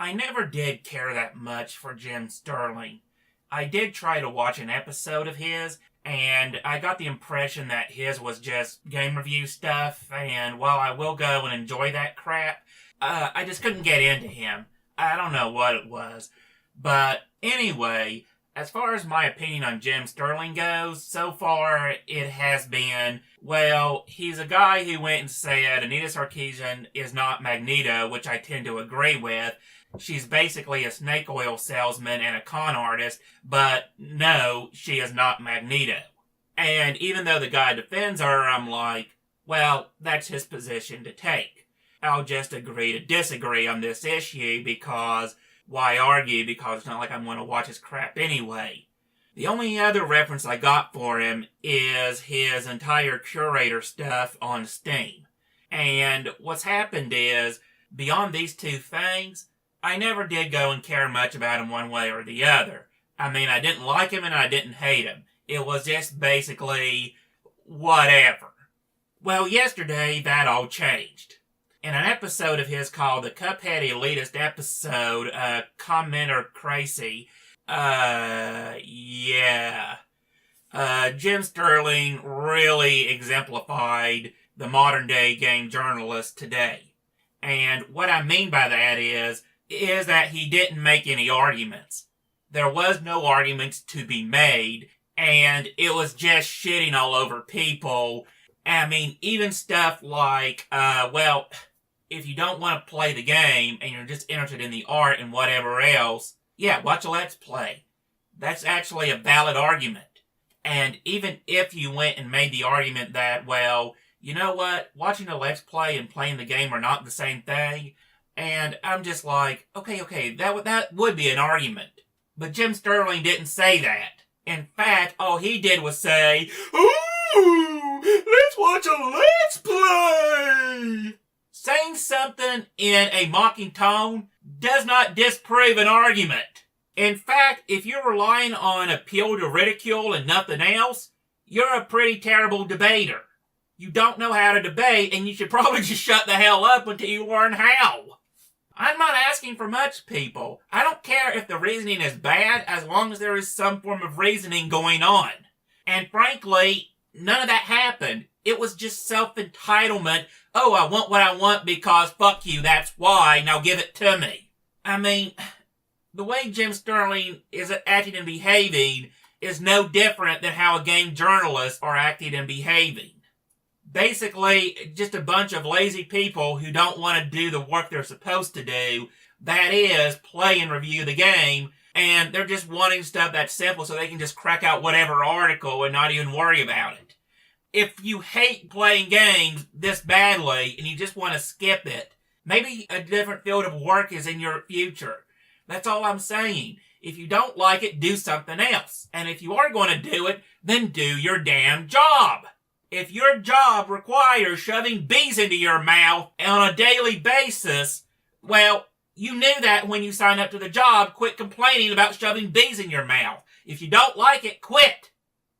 I never did care that much for Jim Sterling. I did try to watch an episode of his, and I got the impression that his was just game review stuff, and while I will go and enjoy that crap, I just couldn't get into him. I don't know what it was. But anyway, as far as my opinion on Jim Sterling goes, so far it has been, well, he's a guy who went and said Anita Sarkeesian is not Magneto, which I tend to agree with. She's basically a snake oil salesman and a con artist, but no, she is not Magneto. And even though the guy defends her, I'm like, well, that's his position to take. I'll just agree to disagree on this issue because why argue? Because it's not like I'm going to watch his crap anyway. The only other reference I got for him is his entire curator stuff on Steam. And what's happened is, beyond these two things, I never did go and care much about him one way or the other. I mean, I didn't like him and I didn't hate him. It was just basically whatever. Well, yesterday that all changed. In an episode of his called the Cuphead Elitist episode, Commenter Crazy, Jim Sterling really exemplified the modern day game journalist today. And what I mean by that is that he didn't make any arguments. There was no arguments to be made, and it was just shitting all over people. I mean, even stuff like, if you don't want to play the game and you're just interested in the art and whatever else, yeah, watch a Let's Play. That's actually a valid argument. And even if you went and made the argument that, well, you know what, watching a Let's Play and playing the game are not the same thing, and I'm just like, okay, that would be an argument. But Jim Sterling didn't say that. In fact, all he did was say, ooh, let's watch a Let's Play! Saying something in a mocking tone does not disprove an argument. In fact, if you're relying on appeal to ridicule and nothing else, you're a pretty terrible debater. You don't know how to debate, and you should probably just shut the hell up until you learn how. I'm not asking for much, people. I don't care if the reasoning is bad as long as there is some form of reasoning going on. And frankly, none of that happened. It was just self-entitlement. Oh, I want what I want because fuck you, that's why, now give it to me. I mean, the way Jim Sterling is acting and behaving is no different than how a game journalist are acting and behaving. Basically, just a bunch of lazy people who don't want to do the work they're supposed to do, that is, play and review the game, and they're just wanting stuff that's simple so they can just crack out whatever article and not even worry about it. If you hate playing games this badly and you just want to skip it, maybe a different field of work is in your future. That's all I'm saying. If you don't like it, do something else. And if you are going to do it, then do your damn job. If your job requires shoving bees into your mouth on a daily basis, well, you knew that when you signed up to the job. Quit complaining about shoving bees in your mouth. If you don't like it, quit.